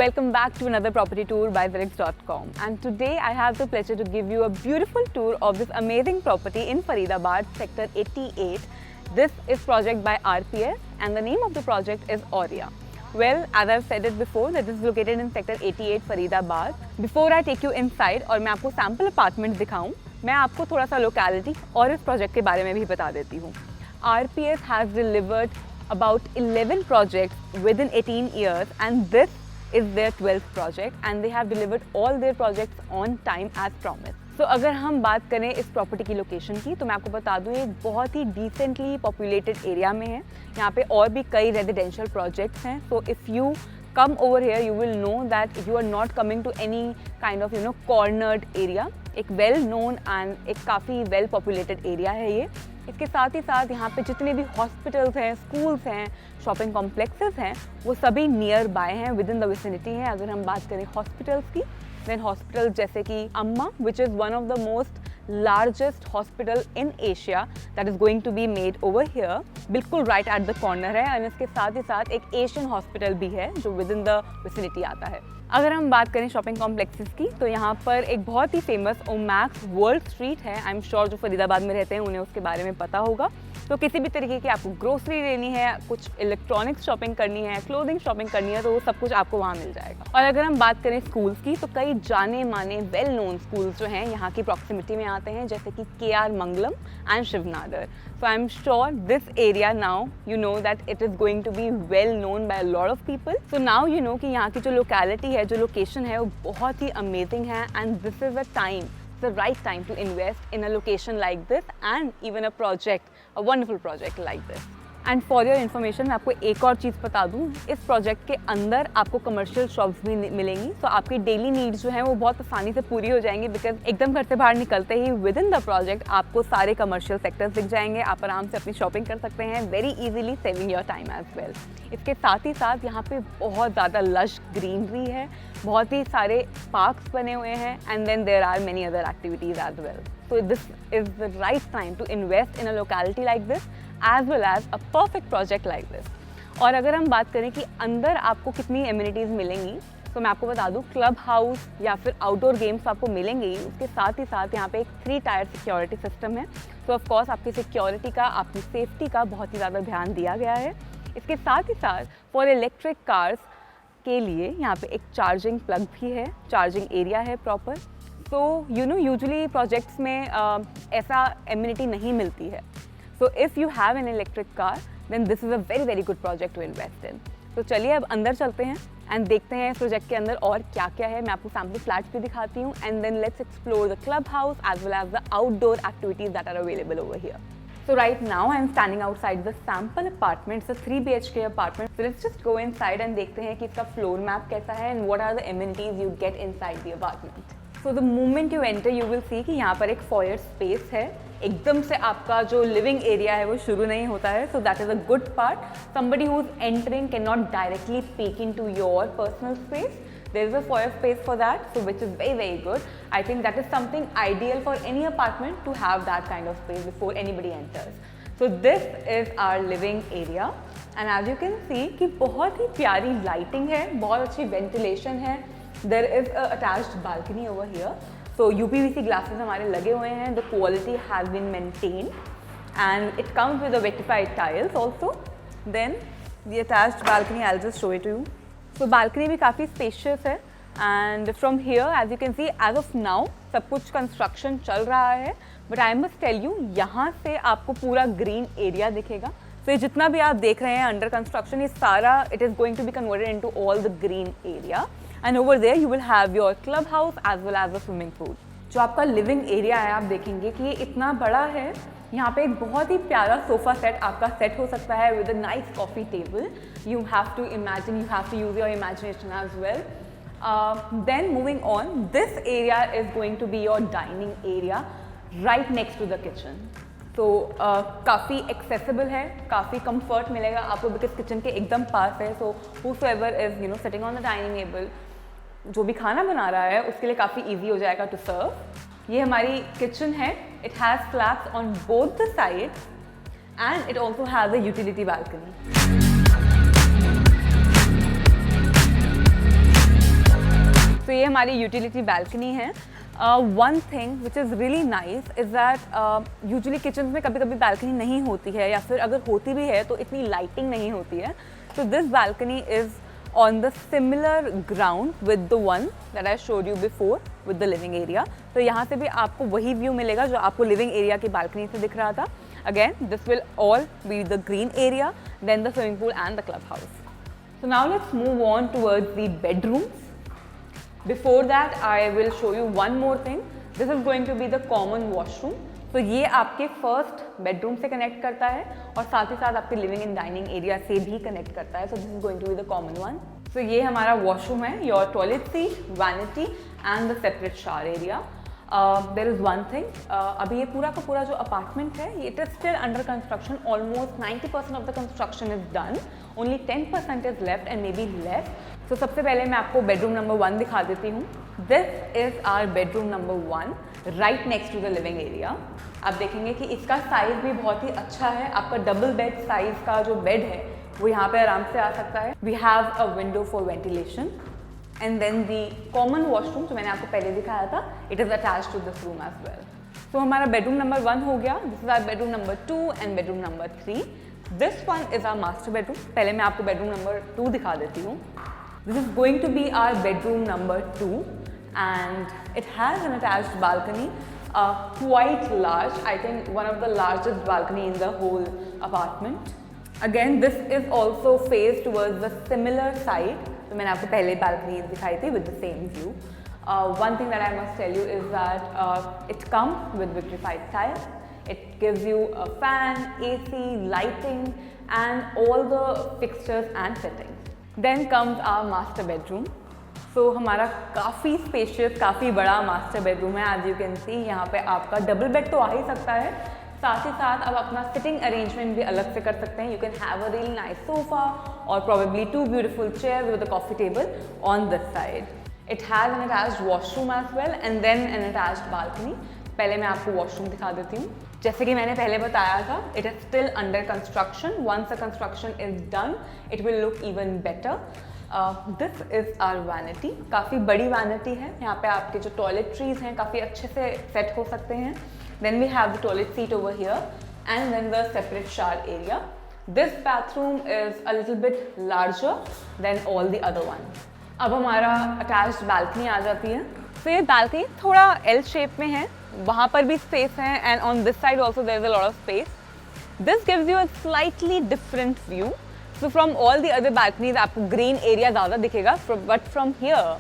Welcome back to another property tour by Zirix.com, and today I have the pleasure to give you a beautiful tour of this amazing property in Faridabad, Sector 88. This is project by RPS and the name of the project is Aurea. Well, as I've said it before, that this is located in Sector 88 Faridabad. Before I take you inside और मैं आपको sample apartment दिखाऊं, मैं आपको थोड़ा सा locality और इस project के बारे में भी बता देती हूँ. RPS has delivered about 11 projects within 18 years and this is their 12th project and they have delivered all their projects on time as promised. So अगर हम बात करें इस प्रॉपर्टी की लोकेशन की तो मैं आपको बता दूं ये एक बहुत ही डिसेंटली पॉपुलेटेड एरिया में है. यहाँ पे और भी कई रेजिडेंशियल प्रोजेक्ट्स हैं. सो if you come over here you will know that you are not coming to any kind of cornered area. एक well known and एक काफ़ी well populated area है ये. इसके साथ ही साथ यहाँ पे जितने भी हॉस्पिटल्स हैं, स्कूल्स हैं, शॉपिंग कॉम्प्लेक्सेस हैं, वो सभी नियर बाय हैं, विद इन द विसिनिटी हैं. अगर हम बात करें हॉस्पिटल्स की, देन हॉस्पिटल्स जैसे कि Amma which is one of the most largest hospital in Asia that is going to be made over here, बिल्कुल राइट एट द कॉर्नर है. और इसके साथ ही साथ एक एशियन हॉस्पिटल भी है जो विद इन द विसिनिटी आता है. अगर हम बात करें शॉपिंग कॉम्प्लेक्सेस की तो यहाँ पर एक बहुत ही फेमस ओमैक्स वर्ल्ड स्ट्रीट है. आई एम श्योर जो फरीदाबाद में रहते हैं उन्हें उसके बारे में पता होगा. तो किसी भी तरीके की आपको ग्रोसरी लेनी है, कुछ इलेक्ट्रॉनिक्स शॉपिंग करनी है, क्लोथिंग शॉपिंग करनी है, तो वो सब कुछ आपको वहाँ मिल जाएगा. और अगर हम बात करें स्कूल्स की तो कई जाने माने वेल नोन स्कूल्स जो हैं यहाँ की प्रॉक्सिमिटी में आते हैं, जैसे कि KR Mangalam and Shiv Nadar. So I'm sure this area now you know that it is going to be well known by a lot of people. So now you know कि यहाँ की जो locality है, जो location है, वो बहुत ही amazing है and this is a time, the right time to invest in a location like this and even a project, a wonderful project like this. And for your information मैं आपको एक और चीज़ बता दूँ, इस प्रोजेक्ट के अंदर आपको कमर्शियल शॉप्स भी मिलेंगी. तो आपकी डेली नीड्स जो हैं वो बहुत आसानी से पूरी हो जाएंगी, बिकॉज एकदम घर से बाहर निकलते ही विद इन द प्रोजेक्ट आपको सारे कमर्शियल सेक्टर्स दिख जाएंगे. आप आराम से अपनी शॉपिंग कर सकते हैं, very easily saving your time as well. इसके साथ ही साथ यहाँ पे बहुत ज़्यादा लश ग्रीनरी है, बहुत ही सारे पार्क्स बने हुए हैं and then there are many other activities as well. So this is the right time to invest in a locality like this as well as a perfect project like this. और अगर हम बात करें कि अंदर आपको कितनी एमिनिटीज़ मिलेंगी तो मैं आपको बता दूं क्लब हाउस या फिर आउटडोर गेम्स आपको मिलेंगे ही. उसके साथ ही साथ यहाँ पे एक 3 टायर सिक्योरिटी सिस्टम है. तो ऑफ कोर्स आपकी सिक्योरिटी का, आपकी सेफ्टी का बहुत ही ज़्यादा ध्यान दिया गया है. इसके साथ ही साथ फॉर इलेक्ट्रिक कार्स के लिए यहाँ पे एक चार्जिंग प्लग भी है, चार्जिंग एरिया है प्रॉपर. तो यूजुअली प्रोजेक्ट्स में ऐसा एमिनिटी नहीं मिलती है. So if you have an electric car then this is a very very good project to invest in. तो चलिए अब अंदर चलते हैं एंड देखते हैं इस प्रोजेक्ट के अंदर और क्या क्या है. मैं आपको सैम्पल फ्लैट्स भी दिखाती हूँ and then let's explore the club house as well as the outdoor activities that are available over here. So right now I am standing outside the sample apartment. It's a 3 BHK apartment. So let's just go inside and देखते हैं कि इसका floor map कैसा है and what are the amenities you get inside the apartment. So the moment you enter you will see कि यहाँ पर एक foyer space है. एकदम से आपका जो living area है वो शुरू नहीं होता है. So that is a good part. Somebody who is entering cannot directly peek into your personal space. There is a foyer space for that, so which is very very good. I think that is something ideal for any apartment to have that kind of space before anybody enters. So this is our living area and as you can see कि बहुत ही प्यारी lighting है, बहुत अच्छी ventilation है. There is a attached balcony over here. So UPVC glasses हमारे लगे हुए हैं. The quality has been maintained and it comes with a rectified tiles also. Then the attached balcony, I'll just show it to you. तो balcony भी काफ़ी spacious है and from here as you can see as of now सब कुछ construction चल रहा है. But I must tell you यहाँ से आपको पूरा ग्रीन एरिया दिखेगा. तो ये जितना भी आप देख रहे हैं अंडर कंस्ट्रक्शन, ये सारा it is going to be converted into all the green area and over there you will have your club house as well as a swimming pool. जो आपका लिविंग एरिया है आप देखेंगे कि ये इतना बड़ा है. यहाँ पे एक बहुत ही प्यारा सोफ़ा सेट आपका सेट हो सकता है with a nice coffee table. You have to imagine, you have to use your imagination as well. Then moving on, this area is going to be your dining area right next to the kitchen. तो काफ़ी accessible है, काफ़ी comfort मिलेगा आपको because kitchen के एकदम पास है. So whosoever is sitting on the dining table, जो भी खाना बना रहा है उसके लिए काफ़ी ईजी हो जाएगा टू सर्व. ये हमारी किचन है. It has flaps on both the sides and it also has a utility balcony. So ये हमारी यूटिलिटी बैल्कनी है. One thing which is really nice is that usually kitchens में कभी-कभी balcony नहीं होती है, या फिर अगर होती भी है तो इतनी lighting नहीं होती है. So this balcony is on the similar ground with the one that I showed you before with the living area. तो यहाँ से भी आपको वही view मिलेगा जो आपको living area की balcony से दिख रहा था. Again, this will all be the green area, then the swimming pool and the clubhouse. So now let's move on towards the bedrooms. Before that, I will show you one more thing. This is going to be the common washroom. तो ये आपके first bedroom से connect करता है और साथ ही साथ आपके लिविंग एंड डाइनिंग एरिया से भी कनेक्ट करता है. So this is going to be the common one. So ये हमारा वॉशरूम है, your toilet seat, vanity and the separate shower area. There is one thing, अभी ये पूरा का पूरा जो अपार्टमेंट है it is still under construction. Almost 90% of the construction is done, only 10% is left and may be left. तो सबसे पहले मैं आपको बेडरूम नंबर 1 दिखा देती हूँ. This is our bedroom number 1 right next to the living area. आप देखेंगे कि इसका साइज भी बहुत ही अच्छा है. आपका डबल बेड साइज का जो बेड है वो यहाँ पे आराम से आ सकता है. We have a window for ventilation and then the common washroom जो मैंने आपको पहले दिखाया था, it is attach to this room as well. तो हमारा बेडरूम नंबर 1 हो गया. This is our bedroom number 2 and bedroom number 3. This one is our master bedroom. पहले मैं आपको बेडरूम नंबर 2 दिखा देती हूँ. This is going to be our bedroom number 2 and it has an attached balcony, quite large. I think one of the largest balcony in the whole apartment. Again, this is also faced towards the similar side. तो मैंने आपको पहले balcony दिखाई थी with the same view. One thing that I must tell you is that it comes with vitrified tiles. It gives you a fan, AC, lighting and all the fixtures and fittings. Then comes our master bedroom. So हमारा काफ़ी spacious, काफ़ी बड़ा master bedroom है. As you can सी यहाँ पे आपका double bed तो आ ही सकता है, साथ ही साथ आप अपना सिटिंग अरेंजमेंट भी अलग से कर सकते हैं. You can have a really nice sofa और probably 2 beautiful chairs with a coffee table on this side. It has an attached washroom as well and then an attached balcony. पहले मैं आपको वॉशरूम दिखा देती हूँ. जैसे कि मैंने पहले बताया था, it is still under construction. Once the construction is done it will look even better. This is our vanity. काफ़ी बड़ी वैनिटी है. यहाँ पे आपके जो टॉयलेटरीज हैं काफ़ी अच्छे से सेट हो सकते हैं. Then we have the toilet seat over here and then the separate shower area. This bathroom is a little bit larger than all the other one. अब हमारा अटैच्ड बालकनी आ जाती है. तो ये बालकनी थोड़ा एल शेप में है, वहाँ पर भी स्पेस है and on this side also there is a lot of space. This gives you a slightly different view. So from all the other balconies आपको ग्रीन एरिया ज़्यादा दिखेगा, बट फ्रॉम हियर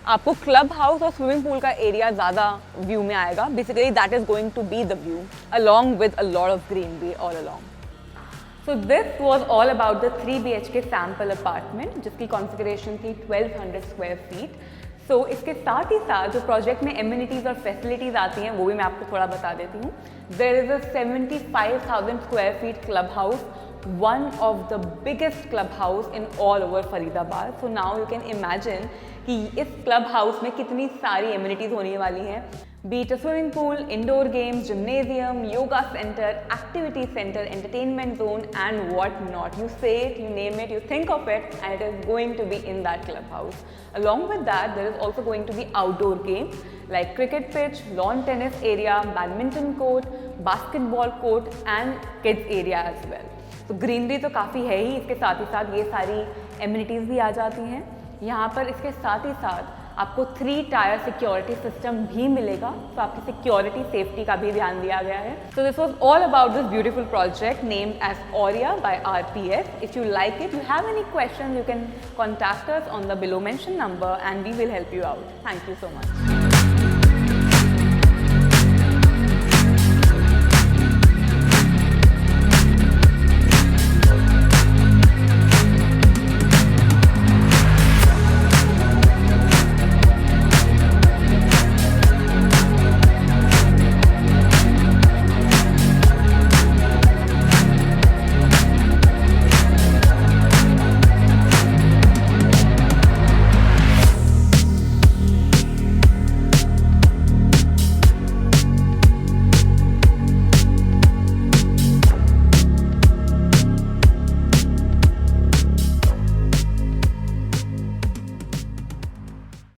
आपको क्लब हाउस और swimming pool का area ज़्यादा view में आएगा. Basically that is going to be the view along with a lot of greenery all along. So this was all about the 3 BHK sample apartment जिसकी configuration थी 1200 square feet. सो इसके साथ ही साथ जो प्रोजेक्ट में एम्यूनिटीज़ और फैसिलिटीज़ आती हैं वो भी मैं आपको थोड़ा बता देती हूँ. There is a 75,000 square feet club house, one of the biggest club house in all over Faridabad. So now you can imagine कि इस क्लब हाउस में कितनी सारी एम्यूनिटीज़ होने वाली हैं. Be it a swimming pool, indoor games, gymnasium, yoga center, activity center, entertainment zone and what not. You say it, you name it, you think of it and it is going to be in that clubhouse. Along with that, there is also going to be outdoor games like cricket pitch, lawn tennis area, badminton court, basketball court and kids area as well. तो greenery तो काफ़ी है ही, इसके साथ ही साथ ये सारी amenities भी आ जाती हैं. यहाँ पर इसके साथ ही साथ आपको 3 टायर सिक्योरिटी सिस्टम भी मिलेगा. तो आपकी सिक्योरिटी सेफ्टी का भी ध्यान दिया गया है. So this was all about this beautiful project named as Auria by RPS. If you like it, you have any question, you can contact us on the below mention number and we will help you out. Thank you so much.